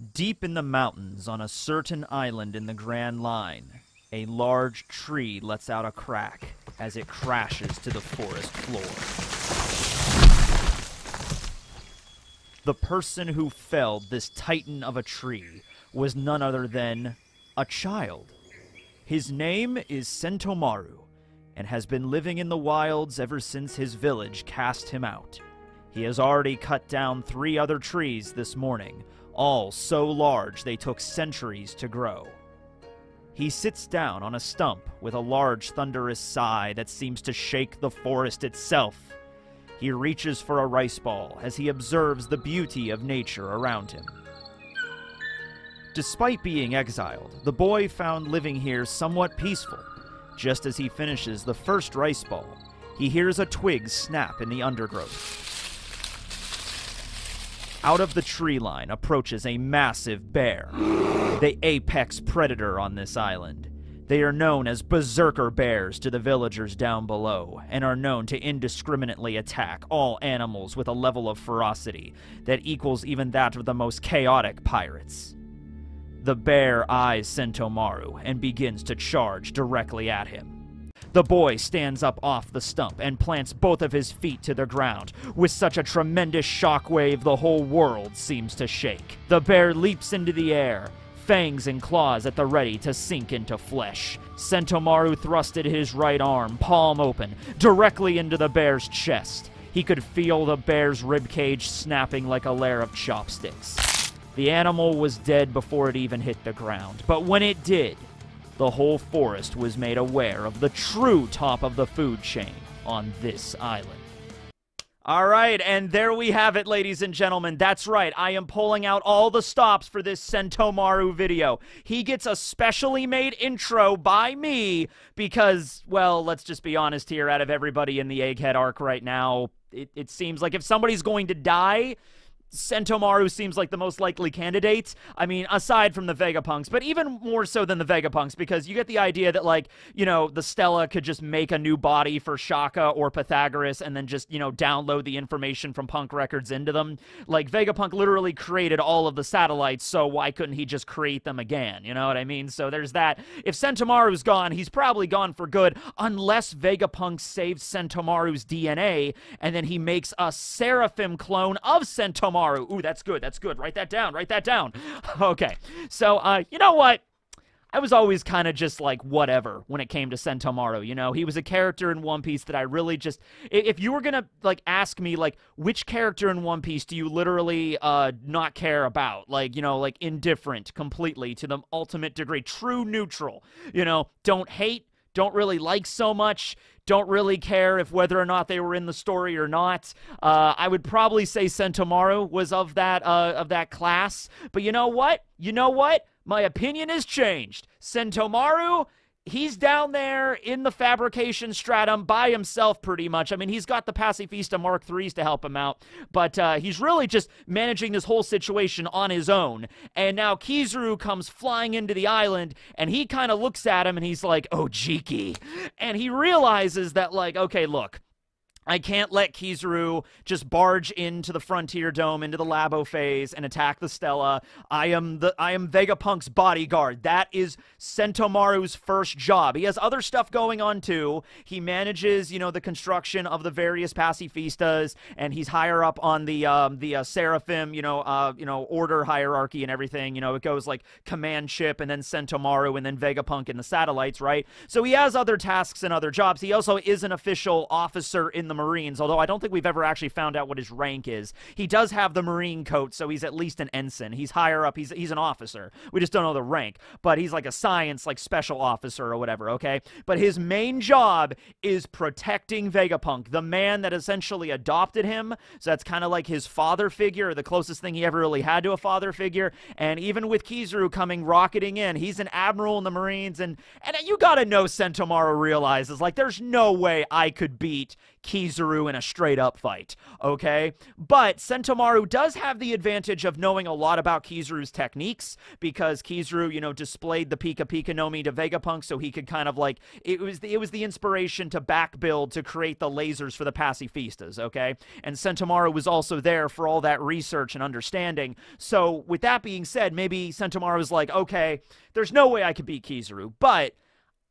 Deep in the mountains, on a certain island in the Grand Line, a large tree lets out a crack as it crashes to the forest floor. The person who felled this titan of a tree was none other than a child. His name is Sentomaru, and has been living in the wilds ever since his village cast him out. He has already cut down 3 other trees this morning, all so large they took centuries to grow. He sits down on a stump with a large thunderous sigh that seems to shake the forest itself. He reaches for a rice ball as he observes the beauty of nature around him. Despite being exiled, the boy found living here somewhat peaceful. Just as he finishes the first rice ball, he hears a twig snap in the undergrowth. Out of the tree line approaches a massive bear, the apex predator on this island. They are known as berserker bears to the villagers down below, and are known to indiscriminately attack all animals with a level of ferocity that equals even that of the most chaotic pirates. The bear eyes Sentomaru and begins to charge directly at him. The boy stands up off the stump and plants both of his feet to the ground. With such a tremendous shockwave, the whole world seems to shake. The bear leaps into the air, fangs and claws at the ready to sink into flesh. Sentomaru thrusted his right arm, palm open, directly into the bear's chest. He could feel the bear's ribcage snapping like a layer of chopsticks. The animal was dead before it even hit the ground, but when it did, the whole forest was made aware of the true top of the food chain on this island. All right, and there we have it, ladies and gentlemen. That's right, I am pulling out all the stops for this Sentomaru video. He gets a specially made intro by me because, well, let's just be honest here, out of everybody in the Egghead Arc right now, it seems like if somebody's going to die, Sentomaru seems like the most likely candidate. I mean, aside from the Vegapunks, but even more so than the Vegapunks, because you get the idea that, like, you know, the Stella could just make a new body for Shaka or Pythagoras and then just, you know, download the information from Punk Records into them. Like, Vegapunk literally created all of the satellites, so why couldn't he just create them again? You know what I mean? So there's that. If Sentomaru's gone, he's probably gone for good, unless Vegapunk saves Sentomaru's DNA, and then he makes a Seraphim clone of Sentomaru. Ooh, that's good. That's good. Write that down. Write that down. Okay. So, you know what? I was always kind of just like whatever when it came to Sentomaru, you know? He was a character in One Piece that I really just... If you were gonna, like, ask me, like, which character in One Piece do you literally not care about? Like, you know, like, indifferent completely to the ultimate degree. True neutral. You know, don't hate, don't really like so much, don't really care if whether or not they were in the story or not. I would probably say Sentomaru was of that class. But you know what? You know what? My opinion has changed. Sentomaru, he's down there in the fabrication stratum by himself pretty much. I mean, he's got the Pacifista Mark IIIs to help him out, but he's really just managing this whole situation on his own. And now Kizaru comes flying into the island, and he kind of looks at him, and he's like, oh, Jiki. And he realizes that, like, okay, look, I can't let Kizaru just barge into the Frontier Dome, into the Labo phase, and attack the Stella. I am Vegapunk's bodyguard. That is Sentomaru's first job. He has other stuff going on too. He manages, you know, the construction of the various pacifistas, and he's higher up on the Seraphim, order hierarchy and everything. You know, it goes like command ship, and then Sentomaru, and then Vegapunk and the satellites, right? So he has other tasks and other jobs. He also is an official officer in the Marines, although I don't think we've ever actually found out what his rank is. He does have the Marine coat, so he's at least an ensign. He's higher up. He's an officer. We just don't know the rank, but he's like a science, like, special officer or whatever, okay? But his main job is protecting Vegapunk, the man that essentially adopted him, so that's kind of like his father figure, or the closest thing he ever really had to a father figure. And even with Kizaru coming rocketing in, he's an admiral in the Marines, and you gotta know Sentomaru realizes, like, there's no way I could beat Kizaru in a straight-up fight, okay? But Sentomaru does have the advantage of knowing a lot about Kizaru's techniques, because Kizaru, you know, displayed the Pika Pika no Mi to Vegapunk, so he could kind of like, it was the inspiration to back build to create the lasers for the pacifistas, okay? And Sentomaru was also there for all that research and understanding. So with that being said, maybe Sentomaru was like, okay, there's no way I could beat Kizaru, but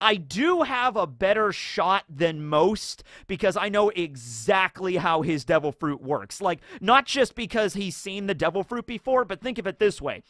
I do have a better shot than most because I know exactly how his devil fruit works. Like, not just because he's seen the devil fruit before, but think of it this way.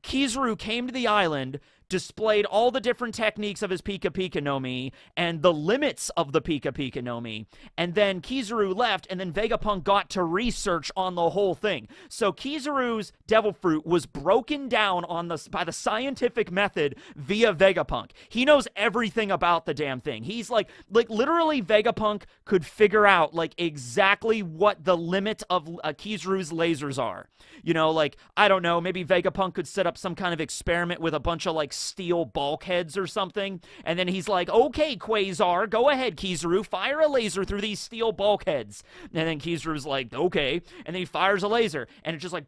Kizaru came to the island, displayed all the different techniques of his Pika Pika no Mi and the limits of the Pika Pika no Mi, and then Kizaru left, and then Vegapunk got to research on the whole thing. So Kizaru's devil fruit was broken down by the scientific method via Vegapunk. He knows everything about the damn thing. He's like literally Vegapunk could figure out like exactly what the limit of Kizaru's lasers are. You know, like, I don't know, maybe Vegapunk could set up some kind of experiment with a bunch of like steel bulkheads or something, and then he's like, okay, Quasar, go ahead, Kizaru, fire a laser through these steel bulkheads. And then Kizaru's like, okay, and then he fires a laser, and it just like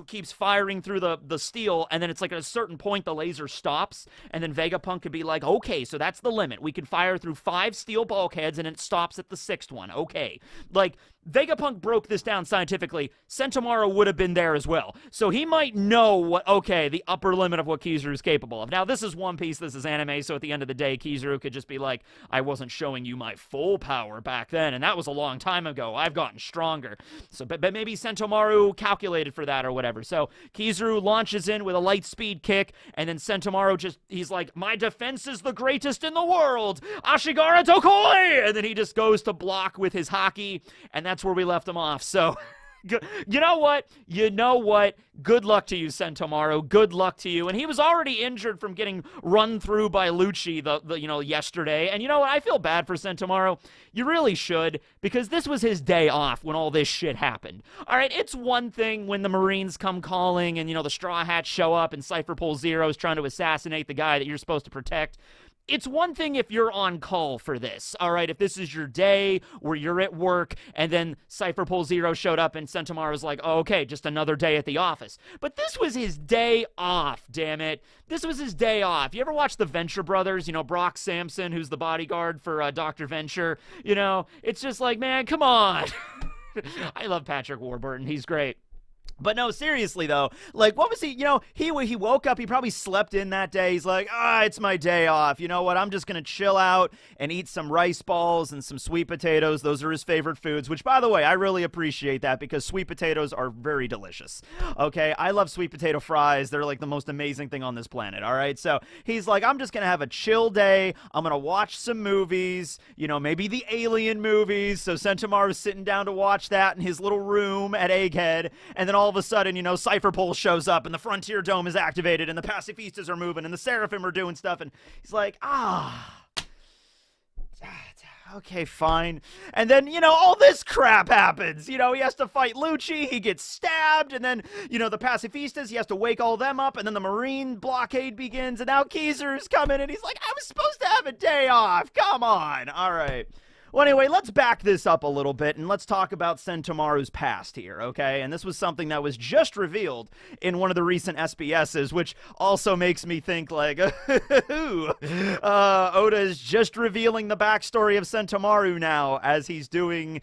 keeps firing through the steel, and then it's like at a certain point the laser stops, and then Vegapunk could be like, okay, so that's the limit. We can fire through 5 steel bulkheads, and it stops at the 6th one. Okay. Like, Vegapunk broke this down scientifically. Sentomaru would have been there as well. So he might know what, okay, the upper limit of what Kizaru is capable of. Now, this is One Piece, this is anime, so at the end of the day, Kizaru could just be like, I wasn't showing you my full power back then, and that was a long time ago. I've gotten stronger. So, but maybe Sentomaru calculated for that or whatever. So Kizaru launches in with a light speed kick, and then Sentomaru just, he's like, my defense is the greatest in the world! Ashigara Tokoi! And then he just goes to block with his haki, and that's where we left him off. So, you know what? You know what? Good luck to you, Sentomaru. Good luck to you. And he was already injured from getting run through by Lucci, yesterday. And you know what? I feel bad for Sentomaru. You really should, because this was his day off when all this shit happened. All right, it's one thing when the Marines come calling and, you know, the Straw Hats show up and Cypher Pole Zero is trying to assassinate the guy that you're supposed to protect. It's one thing if you're on call for this, all right? If this is your day where you're at work and then Cypher Pole Zero showed up and Sentomaru's like, oh, okay, just another day at the office. But this was his day off, damn it. This was his day off. You ever watch the Venture Brothers? You know, Brock Sampson, who's the bodyguard for Dr. Venture? You know, it's just like, man, come on. I love Patrick Warburton. He's great. But no, seriously, though, like, what was he, you know, he woke up, he probably slept in that day, he's like, it's my day off, you know what, I'm just gonna chill out and eat some rice balls and some sweet potatoes. Those are his favorite foods, which, by the way, I really appreciate that, because sweet potatoes are very delicious, okay? I love sweet potato fries. They're, like, the most amazing thing on this planet, all right? So, he's like, I'm just gonna have a chill day, I'm gonna watch some movies, you know, maybe the Alien movies. So Sentomaru's sitting down to watch that in his little room at Egghead, and then all of a sudden, you know, Cypher Pole shows up, and the Frontier Dome is activated, and the Pacifistas are moving, and the Seraphim are doing stuff, and he's like, okay, fine. And then, you know, all this crap happens. You know, he has to fight Lucci, he gets stabbed, and then, you know, the Pacifistas, he has to wake all them up, and then the Marine blockade begins, and now Kizaru's coming, and he's like, I was supposed to have a day off. Come on. All right. Well, anyway, let's back this up a little bit, and let's talk about Sentomaru's past here, okay? And this was something that was just revealed in one of the recent SBSs, which also makes me think, like, Oda is just revealing the backstory of Sentomaru now as he's doing,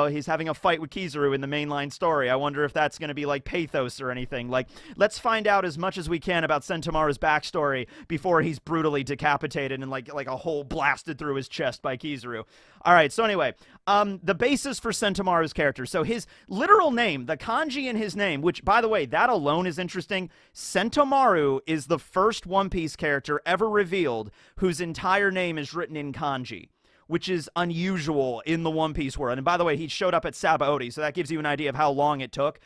he's having a fight with Kizaru in the mainline story. I wonder if that's going to be, like, pathos or anything. Like, let's find out as much as we can about Sentomaru's backstory before he's brutally decapitated and, like a hole blasted through his chest by Kizaru. All right, so anyway, the basis for Sentomaru's character. So his literal name, the kanji in his name, which, by the way, that alone is interesting. Sentomaru is the first One Piece character ever revealed whose entire name is written in kanji, which is unusual in the One Piece world. And by the way, he showed up at Sabaody, so that gives you an idea of how long it took.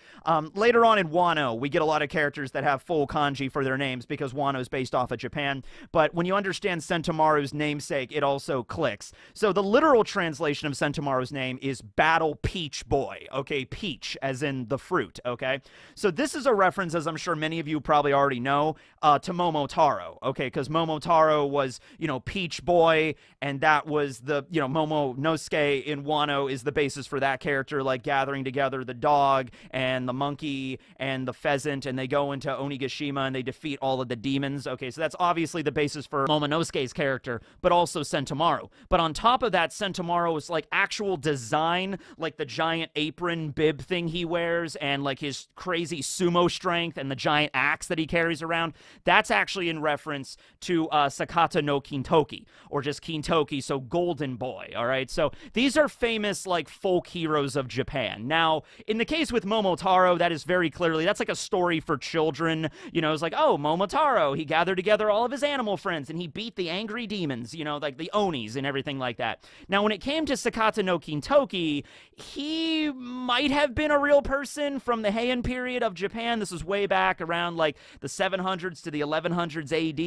Later on in Wano, we get a lot of characters that have full kanji for their names because Wano is based off of Japan. But when you understand Sentomaru's namesake, it also clicks. So the literal translation of Sentomaru's name is Battle Peach Boy, okay? Peach, as in the fruit, okay? So this is a reference, as I'm sure many of you probably already know, to Momotaro, okay? Because Momotaro was, you know, Peach Boy, and that was the, you know, Momonosuke in Wano is the basis for that character, like gathering together the dog and the monkey and the pheasant, and they go into Onigashima and they defeat all of the demons. Okay, so that's obviously the basis for Momonosuke's character, but also Sentomaru. But on top of that, Sentomaru's like actual design, like the giant apron bib thing he wears and like his crazy sumo strength and the giant axe that he carries around, that's actually in reference to Sakata no Kintoki, or just Kintoki, so Golden Boy, all right? So these are famous, like, folk heroes of Japan. Now, in the case with Momotaro, that is very clearly, that's like a story for children. You know, it's like, oh, Momotaro, he gathered together all of his animal friends, and he beat the angry demons, you know, like the Onis and everything like that. Now, when it came to Sakata no Kintoki, he might have been a real person from the Heian period of Japan. This was way back around, like, the 700s to the 1100s AD,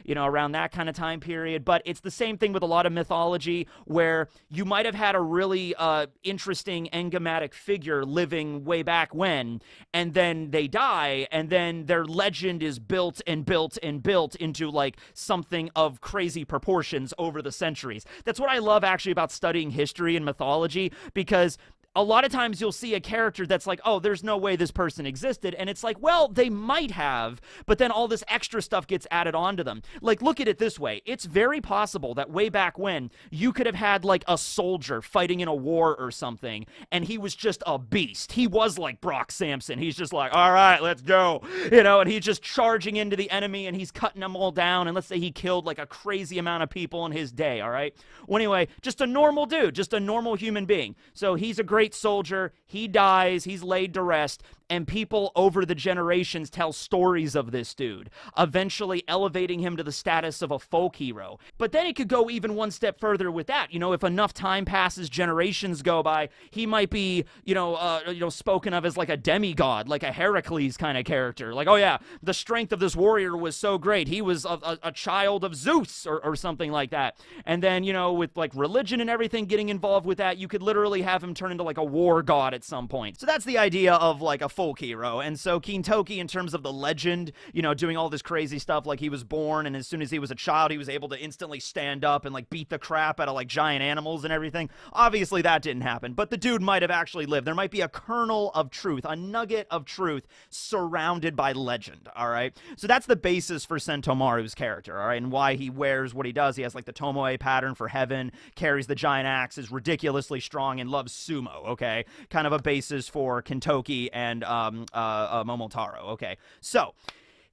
you know, around that kind of time period. But it's the same thing with a lot of mythology, where you might have had a really interesting enigmatic figure living way back when, and then they die, and then their legend is built and built and built into like something of crazy proportions over the centuries. That's what I love actually about studying history and mythology, because a lot of times you'll see a character that's like, oh, there's no way this person existed, and it's like, well, they might have, but then all this extra stuff gets added onto them. Like, look at it this way. It's very possible that way back when, you could have had, like, a soldier fighting in a war or something, and he was just a beast. He was like Brock Samson. He's just like, all right, let's go, you know, and he's just charging into the enemy, and he's cutting them all down, and let's say he killed, like, a crazy amount of people in his day, all right? Well, anyway, just a normal dude, just a normal human being. So he's a great soldier, he dies, he's laid to rest, and people over the generations tell stories of this dude, eventually elevating him to the status of a folk hero. But then it could go even one step further with that. You know, if enough time passes, generations go by, he might be, you know, spoken of as like a demigod, like a Heracles kind of character. Like, oh yeah, the strength of this warrior was so great, he was a child of Zeus, or something like that. And then, you know, with like religion and everything getting involved with that, you could literally have him turn into like a war god at some point. So that's the idea of like a folk hero. And so Kintoki, in terms of the legend, you know, doing all this crazy stuff, like he was born and as soon as he was a child, he was able to instantly stand up and like beat the crap out of like giant animals and everything. Obviously that didn't happen, but the dude might have actually lived. There might be a kernel of truth, a nugget of truth surrounded by legend, all right? So that's the basis for Sentomaru's character, all right? And why he wears what he does. He has like the Tomoe pattern for heaven, carries the giant axe, is ridiculously strong, and loves sumo, okay? Kind of a basis for Kintoki and Momotaro. Okay, so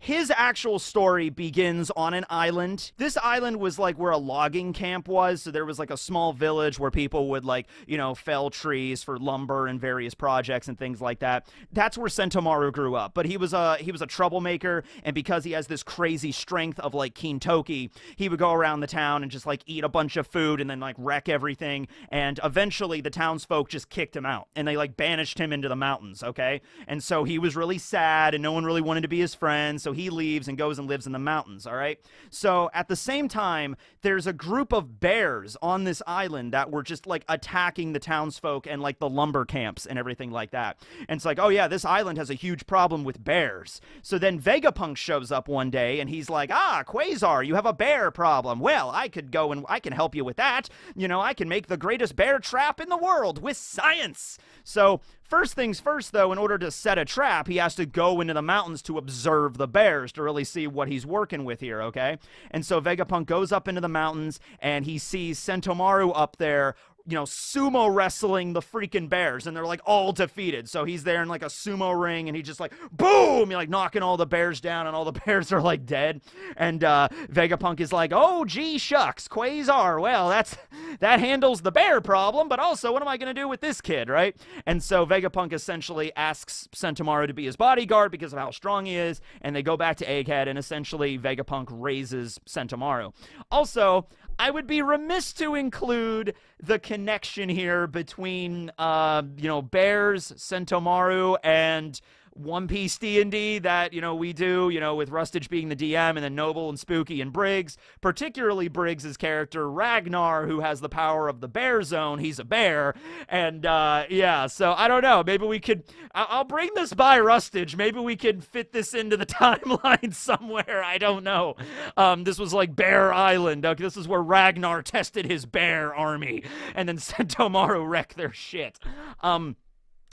his actual story begins on an island. This island was like where a logging camp was, so there was like a small village where people would like, you know, fell trees for lumber and various projects and things like that. That's where Sentomaru grew up, but he was a troublemaker, and because he has this crazy strength of like Kintoki, he would go around the town and just like eat a bunch of food and then like wreck everything, and eventually the townsfolk just kicked him out, and they like banished him into the mountains, okay? And so he was really sad, and no one really wanted to be his friend, so he leaves and goes and lives in the mountains, all right? So at the same time, there's a group of bears on this island that were just like attacking the townsfolk and like the lumber camps and everything like that. And it's like, oh yeah, this island has a huge problem with bears. So then Vegapunk shows up one day and he's like, ah, Quasar, you have a bear problem. Well, I could go and I can help you with that. You know, I can make the greatest bear trap in the world with science. So first things first, though, in order to set a trap, he has to go into the mountains to observe the bears to really see what he's working with here, okay? And so Vegapunk goes up into the mountains, and he sees Sentomaru up there, you know, sumo wrestling the freaking bears, and they're like all defeated. So he's there in like a sumo ring, and he just like, boom, you're like knocking all the bears down, and all the bears are like dead. And Vegapunk is like, oh, gee shucks, Quasar, well, that handles the bear problem, but also what am I going to do with this kid, right? And so Vegapunk essentially asks Sentomaru to be his bodyguard because of how strong he is, and they go back to Egghead, and essentially Vegapunk raises Sentomaru. Also, I would be remiss to include the connection here between, you know, bears, Sentomaru, and One Piece D&D that, you know, we do, you know, with Rustage being the DM and then Noble and Spooky and Briggs, particularly Briggs' character Ragnar, who has the power of the bear zone. He's a bear. And, yeah, so I don't know. Maybe we could, I'll bring this by Rustage. Maybe we could fit this into the timeline somewhere. I don't know. This was like Bear Island. Okay, this is where Ragnar tested his bear army and then Sentomaru wrecked their shit.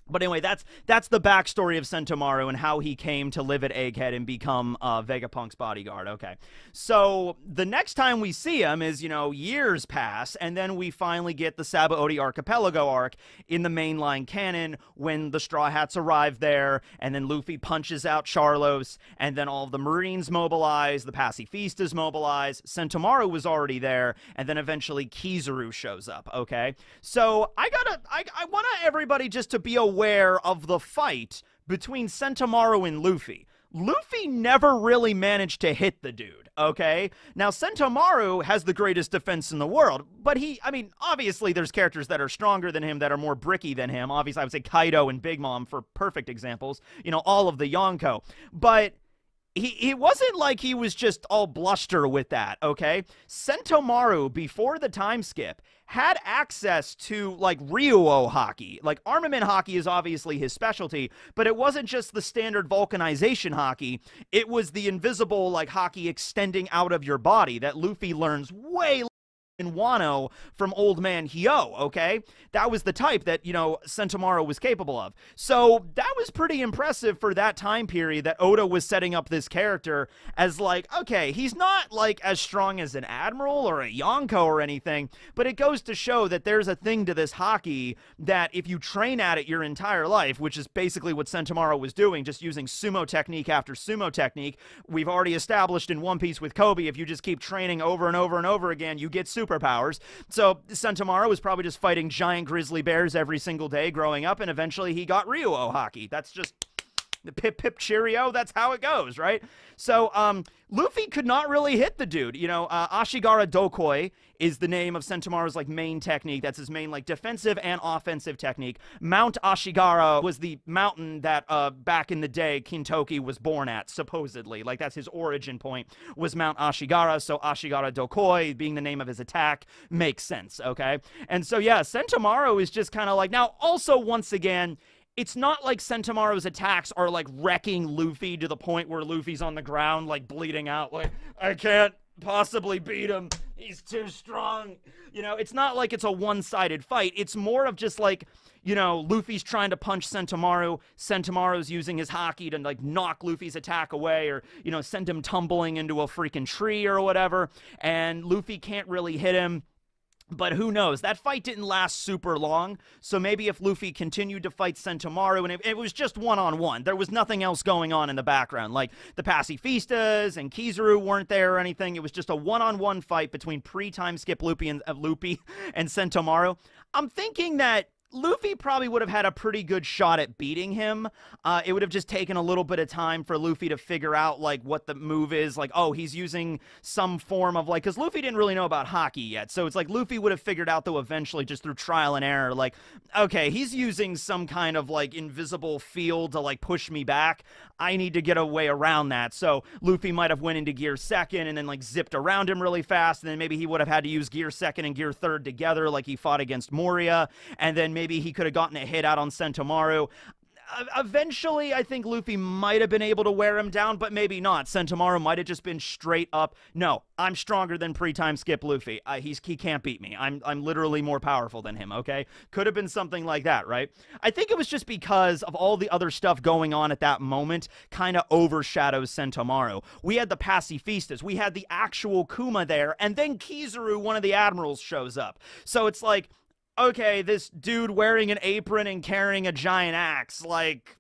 But anyway, that's the backstory of Sentomaru and how he came to live at Egghead and become Vegapunk's bodyguard. Okay, so the next time we see him is, you know, years pass, and then we finally get the Sabaody Archipelago arc in the mainline canon when the Straw Hats arrive there, and then Luffy punches out Charlos, and then all of the Marines mobilize, the Pacifistas mobilize, Sentomaru was already there, and then eventually Kizaru shows up, okay? So I want everybody just to be aware of the fight between Sentomaru and Luffy. Luffy never really managed to hit the dude, okay? Now, Sentomaru has the greatest defense in the world, but I mean, obviously there's characters that are stronger than him, that are more bricky than him. Obviously, I would say Kaido and Big Mom for perfect examples, you know, all of the Yonko. But he wasn't like he was just all bluster with that, okay? Sentomaru, before the time skip, had access to, like, Ryuo hockey. Like, armament hockey is obviously his specialty, but it wasn't just the standard vulcanization hockey. It was the invisible, like, hockey extending out of your body that Luffy learns way in Wano from Old Man Hyo, okay? That was the type that, you know, Sentomaru was capable of. So that was pretty impressive for that time period that Oda was setting up this character as like, okay, he's not like as strong as an Admiral or a Yonko or anything, but it goes to show that there's a thing to this hockey that if you train at it your entire life, which is basically what Sentomaru was doing, just using sumo technique after sumo technique, we've already established in One Piece with Kobe, if you just keep training over and over and over again, you get superpowers. So Sentomaru was probably just fighting giant grizzly bears every single day growing up, and eventually he got Ryuo hockey. That's just the pip pip cheerio. That's how it goes, right? So Luffy could not really hit the dude. You know, Ashigara Dokoi is the name of Sentomaru's like main technique. That's his main like defensive and offensive technique. Mount Ashigara was the mountain that back in the day Kintoki was born at, supposedly. Like that's his origin point, was Mount Ashigara. So Ashigara Dokoi being the name of his attack makes sense, okay? And so yeah, Sentomaru is just kind of like, now also once again, it's not like Sentomaru's attacks are like wrecking Luffy to the point where Luffy's on the ground like bleeding out, like I can't possibly beat him, he's too strong. You know, it's not like it's a one-sided fight. It's more of just like, you know, Luffy's trying to punch Sentomaru, Sentomaru's using his haki to like knock Luffy's attack away, or, you know, send him tumbling into a freaking tree or whatever, and Luffy can't really hit him. But who knows? That fight didn't last super long, so maybe if Luffy continued to fight Sentomaru, and it was just one-on-one, there was nothing else going on in the background, like the Pacifistas and Kizaru weren't there or anything, it was just a one-on-one fight between pre-time skip Luffy and Sentomaru. I'm thinking that Luffy probably would have had a pretty good shot at beating him. It would have just taken a little bit of time for Luffy to figure out, like, what the move is. Like, oh, he's using some form of, like, because Luffy didn't really know about haki yet. So it's like Luffy would have figured out, though, eventually, just through trial and error, like, okay, he's using some kind of, like, invisible field to, like, push me back. I need to get a way around that. So Luffy might have went into gear second and then, like, zipped around him really fast. And then maybe he would have had to use gear second and gear third together, like he fought against Moria. And then maybe he could have gotten a hit out on Sentomaru. Eventually, I think Luffy might have been able to wear him down, but maybe not. Sentomaru might have just been straight up, no, I'm stronger than pre-time skip Luffy. He can't beat me. I'm literally more powerful than him, okay? Could have been something like that, right? I think it was just because of all the other stuff going on at that moment kind of overshadows Sentomaru. We had the Pacifistas, we had the actual Kuma there, and then Kizaru, one of the admirals, shows up. So it's like, okay, this dude wearing an apron and carrying a giant axe, like,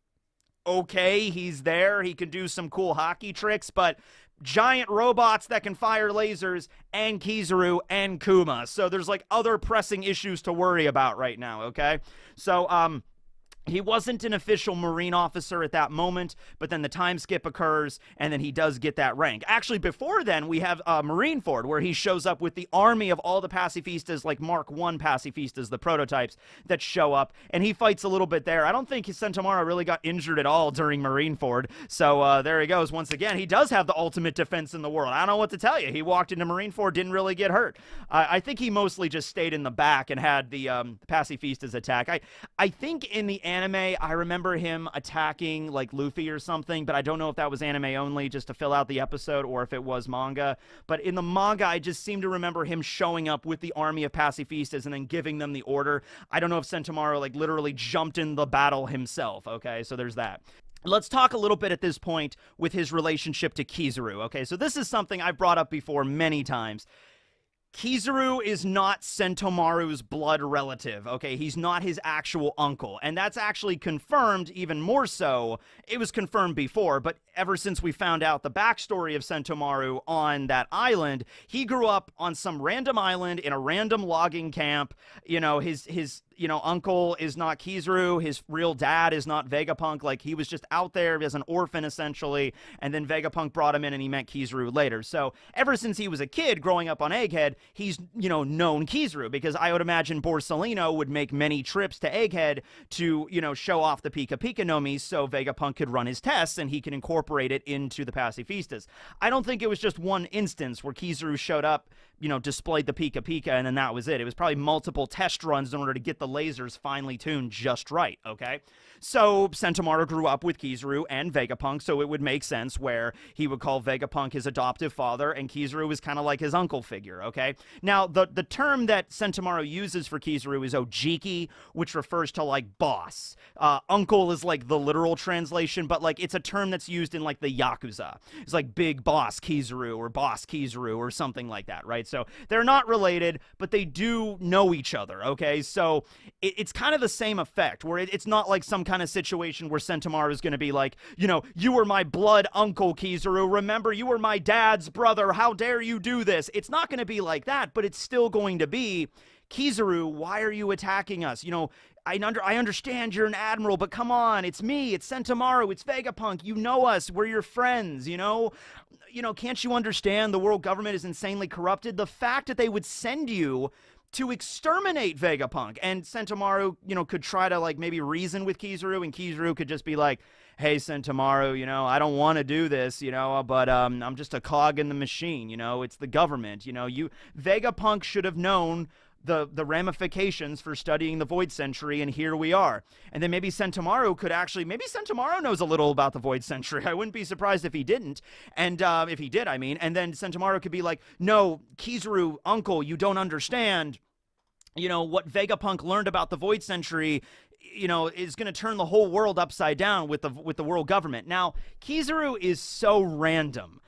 okay, he's there, he can do some cool hockey tricks, but giant robots that can fire lasers, and Kizaru, and Kuma, so there's, like, other pressing issues to worry about right now, okay? So, He wasn't an official Marine officer at that moment, but then the time skip occurs, and then he does get that rank. Actually, before then, we have Marineford, where he shows up with the army of all the pacifistas, like Mark I pacifistas, the prototypes, that show up, and he fights a little bit there. I don't think Sentomaru really got injured at all during Marineford, so there he goes. Once again, he does have the ultimate defense in the world. I don't know what to tell you. He walked into Marineford, didn't really get hurt. I think he mostly just stayed in the back and had the pacifistas attack. I think in the anime, I remember him attacking like Luffy or something, but I don't know if that was anime only just to fill out the episode or if it was manga. But in the manga, I just seem to remember him showing up with the army of pacifistas and then giving them the order. I don't know if Sentomaru like literally jumped in the battle himself. Okay, so there's that. Let's talk a little bit at this point with his relationship to Kizaru. Okay, so this is something I've brought up before many times. Kizaru is not Sentomaru's blood relative, okay? He's not his actual uncle, and that's actually confirmed even more so. It was confirmed before, but ever since we found out the backstory of Sentomaru on that island, he grew up on some random island in a random logging camp. You know, his uncle is not Kizaru. His real dad is not Vegapunk. Like, he was just out there as an orphan, essentially, and then Vegapunk brought him in and he met Kizaru later. So, ever since he was a kid growing up on Egghead, he's, known Kizaru, because I would imagine Borsalino would make many trips to Egghead to, show off the Pika Pika no Mi so Vegapunk could run his tests and he can incorporate it into the pacifistas. I don't think it was just one instance where Kizaru showed up, displayed the Pika Pika, and then that was it. It was probably multiple test runs in order to get the lasers finely tuned just right, okay? So Sentomaru grew up with Kizaru and Vegapunk, so it would make sense where he would call Vegapunk his adoptive father, and Kizaru was kind of like his uncle figure, okay? Now, the term that Sentomaru uses for Kizaru is Ojiki, which refers to, like, boss. Uncle is, like, the literal translation, but, like, it's a term that's used in, like, the Yakuza. It's like Big Boss Kizaru or Boss Kizaru or something like that, right? So they're not related, but they do know each other, okay? So it's kind of the same effect, where it's not like some kind of situation where Sentomaru is going to be like, you were my blood uncle, Kizaru. Remember, you were my dad's brother. How dare you do this? It's not going to be like that, but it's still going to be, Kizaru, why are you attacking us? I understand you're an admiral, but come on, it's me, it's Sentomaru, it's Vegapunk, you know us, we're your friends, can't you understand the world government is insanely corrupted? The fact that they would send you to exterminate Vegapunk, and Sentomaru, could try to, like, maybe reason with Kizaru, and Kizaru could just be like, hey, Sentomaru, I don't want to do this, but I'm just a cog in the machine, it's the government, Vegapunk should have known the ramifications for studying the Void Century, and here we are. And then maybe Sentomaru could actually, maybe Sentomaru knows a little about the Void Century. I wouldn't be surprised if he didn't, and if he did, and then Sentomaru could be like, no, Kizaru, uncle, you don't understand, what Vegapunk learned about the Void Century, is going to turn the whole world upside down with the world government. Now, Kizaru is so random.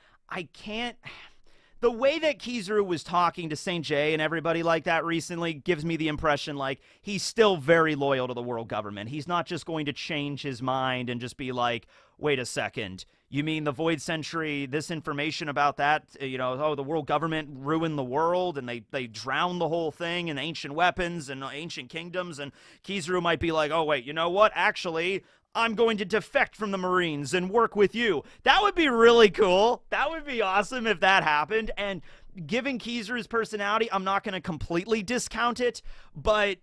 The way that Kizaru was talking to St. J and everybody like that recently gives me the impression like he's still very loyal to the world government. He's not just going to change his mind and just be like, wait a second, you mean the Void Century, this information about that, the world government ruined the world and they drowned the whole thing in ancient weapons and ancient kingdoms, and Kizaru might be like, oh wait, you know what, actually, I'm going to defect from the Marines and work with you. That would be really cool. That would be awesome if that happened. And given Kizaru's personality, I'm not going to completely discount it, but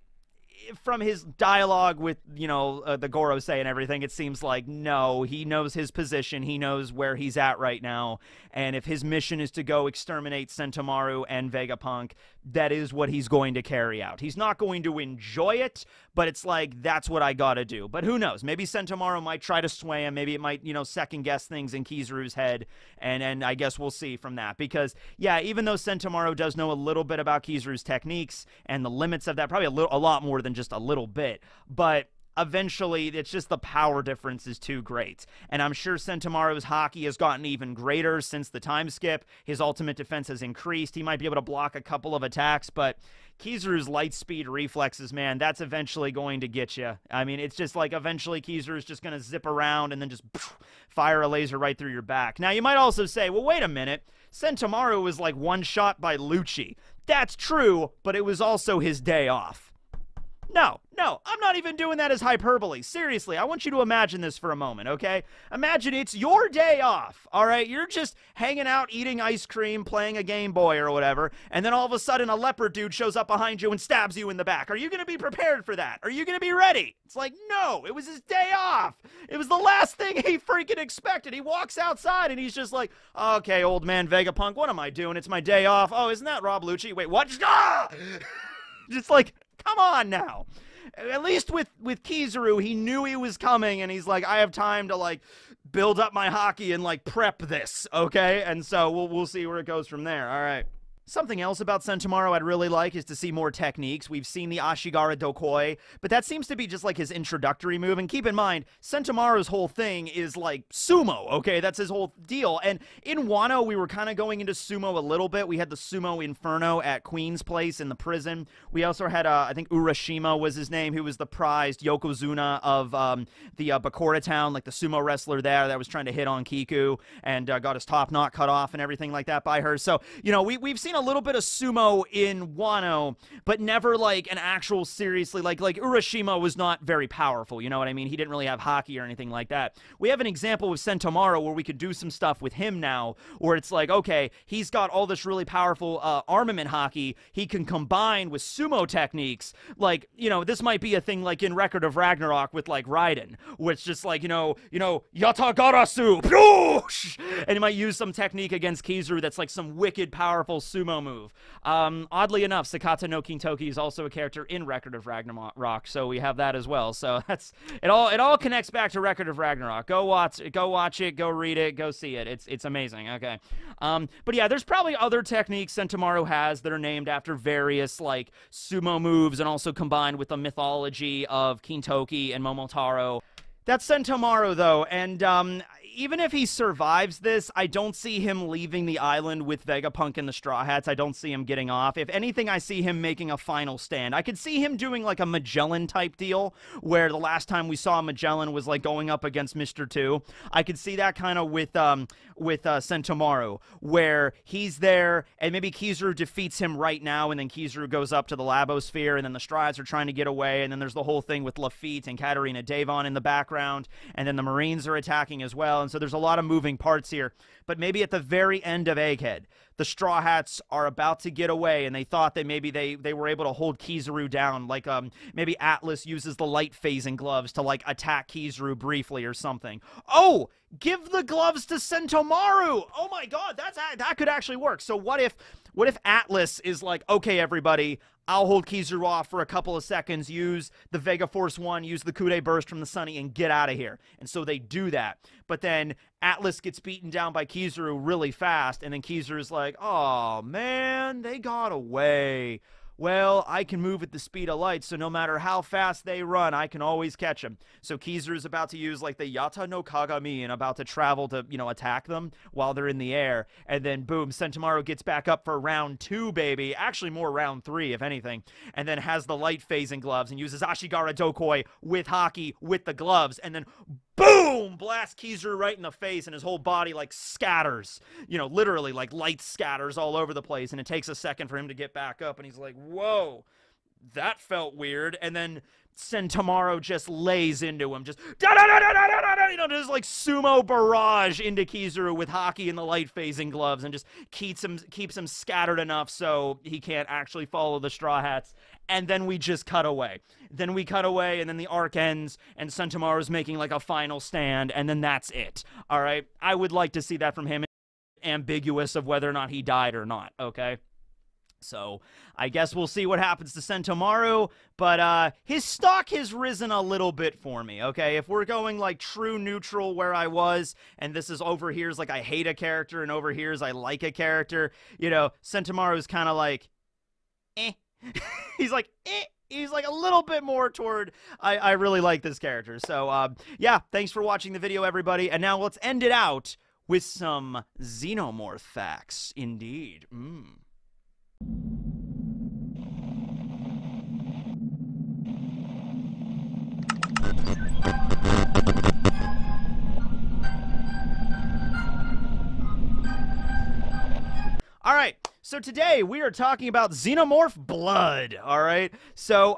from his dialogue with, the Gorosei and everything, it seems like, no, he knows his position. He knows where he's at right now. And if his mission is to go exterminate Sentomaru and Vegapunk, that is what he's going to carry out. He's not going to enjoy it, but it's like, that's what I gotta do. But who knows? Maybe Sentomaru might try to sway him. Maybe it might, second-guess things in Kizaru's head. And I guess we'll see from that. Because, yeah, even though Sentomaru does know a little bit about Kizaru's techniques and the limits of that, probably a lot more than just a little bit, but eventually it's just the power difference is too great. And I'm sure Sentomaru's haki has gotten even greater since the time skip. His ultimate defense has increased. He might be able to block a couple of attacks, but Kizaru's light speed reflexes, man, that's eventually going to get you. It's just like eventually Kizaru's just going to zip around and then just fire a laser right through your back. Now, you might also say, well, wait a minute. Sentomaru was like one shot by Lucci. That's true, but it was also his day off. No, I'm not even doing that as hyperbole. Seriously, I want you to imagine this for a moment, okay? Imagine it's your day off, all right? You're just hanging out, eating ice cream, playing a Game Boy or whatever, and then all of a sudden a leopard dude shows up behind you and stabs you in the back. Are you going to be prepared for that? Are you going to be ready? It's like, no, it was his day off. It was the last thing he freaking expected. He walks outside and he's just like, okay, old man Vegapunk, what am I doing? It's my day off. Oh, isn't that Rob Lucci? Wait, what? Ah! Just like, come on now. At least with Kizaru, he knew he was coming, and he's like, I have time to, like, build up my hockey and, like, prep this, okay? And so we'll see where it goes from there. All right. Something else about Sentomaru I'd really like is to see more techniques. We've seen the Ashigara Dokoi, but that seems to be just like his introductory move. And keep in mind, Sentomaru's whole thing is like sumo, okay? That's his whole deal. And in Wano, we were kind of going into sumo a little bit. We had the Sumo Inferno at Queen's Place in the prison. We also had, I think Urashima was his name, who was the prized Yokozuna of the Bakura town, like the sumo wrestler there that was trying to hit on Kiku and got his top knot cut off and everything like that by her. So, you know, we've seen a little bit of sumo in Wano, but never like an actual seriously, like Urashima was not very powerful, you know what I mean? He didn't really have hockey or anything like that. We have an example with Sentomaru where we could do some stuff with him now, where it's like, okay, he's got all this really powerful armament hockey he can combine with sumo techniques. Like, you know, this might be a thing like in Record of Ragnarok with like Raiden, where it's just like, you know, Yatagarasu, and he might use some technique against Kizaru that's like some wicked powerful sumo move. Oddly enough, Sakata no Kintoki is also a character in Record of Ragnarok, so we have that as well. So that's it. All connects back to Record of Ragnarok. Go watch it, go read it, go see it. It's amazing. Okay, but yeah, there's probably other techniques Sentomaru has that are named after various like sumo moves and also combined with the mythology of Kintoki and Momotaro. That's Sentomaru though, and even if he survives this, I don't see him leaving the island with Vegapunk and the Straw Hats. I don't see him getting off. If anything, I see him making a final stand. I could see him doing like a Magellan type deal, where the last time we saw Magellan was like going up against Mr. 2. I could see that kind of with Sentomaru, where he's there, and maybe Kizaru defeats him right now, and then Kizaru goes up to the Labosphere, and then the Straw Hats are trying to get away, and then there's the whole thing with Lafitte and Katarina Devon in the background, and then the Marines are attacking as well. And so there's a lot of moving parts here. But maybe at the very end of Egghead, the Straw Hats are about to get away, and they thought that maybe they were able to hold Kizaru down. Like, maybe Atlas uses the light phasing gloves to, like, attack Kizaru briefly or something. Oh! Give the gloves to Sentomaru! Oh my god, that could actually work. So what if Atlas is like, okay, everybody, I'll hold Kizaru off for a couple of seconds, use the Vega Force 1, use the Kude Burst from the Sunny, and get out of here. And so they do that. But then Atlas gets beaten down by Kizaru really fast, and then Kizaru's like, oh man, they got away. Well, I can move at the speed of light, so no matter how fast they run, I can always catch them. So Kizaru's about to use, like, the Yata no Kagami and about to travel to, you know, attack them while they're in the air. And then, boom, Sentomaru gets back up for round 2, baby. Actually, more round 3, if anything. And then has the light phasing gloves and uses Ashigara Dokoi with hockey with the gloves. And then, boom! Blasts Kizaru right in the face, and his whole body, like, scatters. You know, literally, like, light scatters all over the place. And it takes a second for him to get back up, and he's like, whoa, that felt weird. And then Sentomaru just lays into him, just da-da-da-da-da-da-da, you know, just like sumo barrage into Kizaru with hockey and the light phasing gloves, and just keeps him scattered enough so he can't actually follow the Straw Hats. And then we just cut away. Then we cut away, and then the arc ends, and Sentomaru's making like a final stand, and then that's it. All right, I would like to see that from him, ambiguous of whether or not he died or not. Okay. So, I guess we'll see what happens to Sentomaru, but his stock has risen a little bit for me, okay? If we're going, like, true neutral where I was, and this is over here's like I hate a character, and over here's I like a character, you know, Sentomaru's kind of like, eh. He's like, eh. He's like a little bit more toward, I really like this character. So, yeah, thanks for watching the video, everybody, and now let's end it out with some Xenomorph facts, indeed. All right, So today we are talking about xenomorph blood, all right? So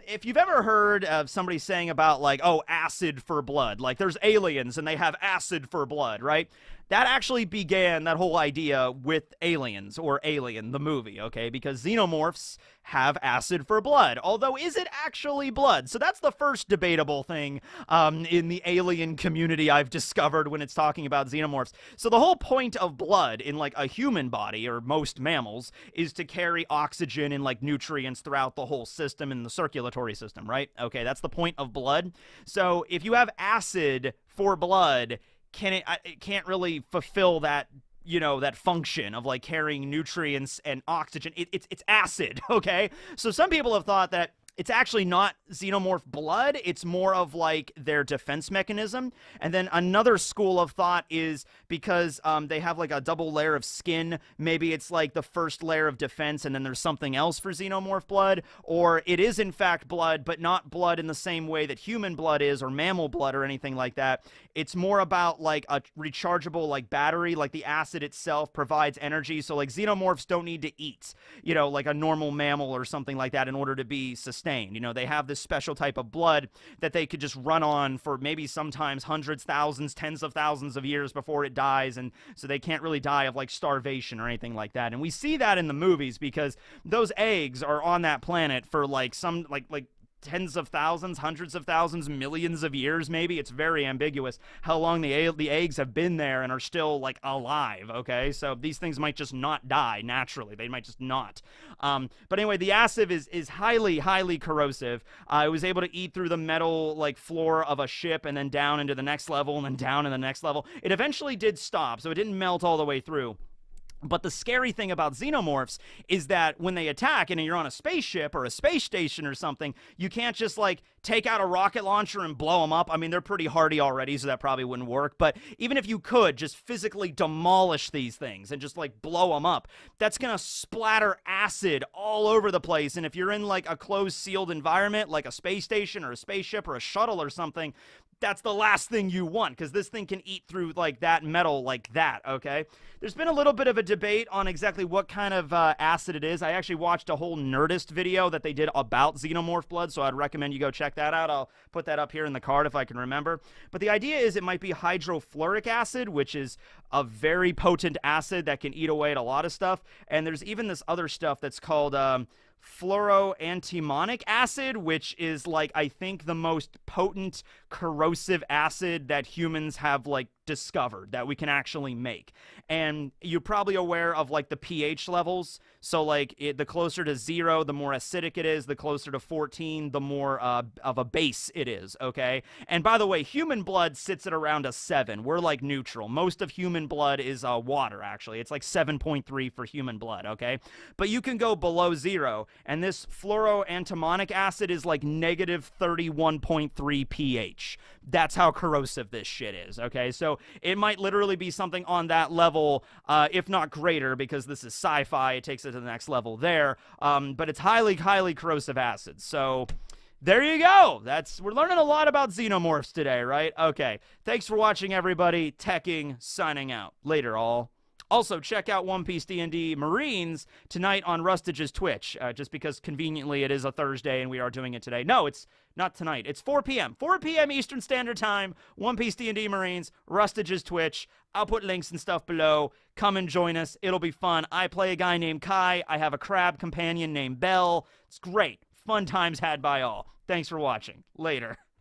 if you've ever heard of somebody saying about like, oh, acid for blood, like there's aliens and they have acid for blood, right? That actually began, that whole idea, with Aliens, or Alien, the movie, okay? Because xenomorphs have acid for blood. Although, is it actually blood? So that's the first debatable thing in the alien community I've discovered when it's talking about xenomorphs. So the whole point of blood in, like, a human body, or most mammals, is to carry oxygen and, like, nutrients throughout the whole system in the circulatory system, right? Okay, that's the point of blood. So if you have acid for blood, it can't really fulfill that, you know, that function of like carrying nutrients and oxygen. It's acid, okay? So some people have thought that it's actually not xenomorph blood, it's more of like their defense mechanism. And then another school of thought is because they have like a double layer of skin, maybe it's like the first layer of defense and then there's something else for xenomorph blood, or it is in fact blood, but not blood in the same way that human blood is, or mammal blood or anything like that. It's more about like a rechargeable like battery, like the acid itself provides energy. So like xenomorphs don't need to eat, you know, like a normal mammal or something like that in order to be sustained. You know, they have this special type of blood that they could just run on for maybe sometimes hundreds, thousands, tens of thousands of years before it dies, and so they can't really die of like starvation or anything like that. And we see that in the movies because those eggs are on that planet for like some like tens of thousands, hundreds of thousands, millions of years maybe. It's very ambiguous how long the eggs have been there and are still like alive, okay? So these things might just not die naturally. They might just not. But anyway, the acid is highly corrosive. It was able to eat through the metal like floor of a ship and then down into the next level and then down in the next level. It eventually did stop, so it didn't melt all the way through. But the scary thing about xenomorphs is that when they attack and you're on a spaceship or a space station or something, you can't just like take out a rocket launcher and blow them up. I mean, they're pretty hardy already, so that probably wouldn't work. But even if you could just physically demolish these things and just like blow them up, that's going to splatter acid all over the place. And if you're in like a closed sealed environment, like a space station or a spaceship or a shuttle or something, that's the last thing you want, because this thing can eat through like that metal like that, okay? There's been a little bit of a debate on exactly what kind of acid it is. I actually watched a whole Nerdist video that they did about xenomorph blood, so I'd recommend you go check that out. I'll put that up here in the card if I can remember. But the idea is it might be hydrofluoric acid, which is a very potent acid that can eat away at a lot of stuff. And there's even this other stuff that's called fluoroantimonic acid, which is like, I think, the most potent corrosive acid that humans have like discovered that we can actually make. And you're probably aware of like the pH levels. So like the closer to 0, the more acidic it is. The closer to 14, the more of a base it is, okay? And by the way, human blood sits at around a 7. We're like neutral. Most of human blood is water, actually. It's like 7.3 for human blood, okay? But you can go below 0, and this fluoroantimonic acid is like negative 31.3 pH. That's how corrosive this shit is, okay? So it might literally be something on that level, if not greater, because this is sci-fi. It takes it to the next level there. But it's highly corrosive acid. So there you go. We're learning a lot about xenomorphs today, right? Okay. Thanks for watching, everybody. Teching, signing out. Later, all. Also, check out One Piece D&D Marines tonight on Rustage's Twitch, just because conveniently it is a Thursday and we are doing it today. No, it's not tonight. It's 4 p.m. 4 p.m. Eastern Standard Time, One Piece D&D Marines, Rustage's Twitch. I'll put links and stuff below. Come and join us. It'll be fun. I play a guy named Kai. I have a crab companion named Belle. It's great. Fun times had by all. Thanks for watching. Later.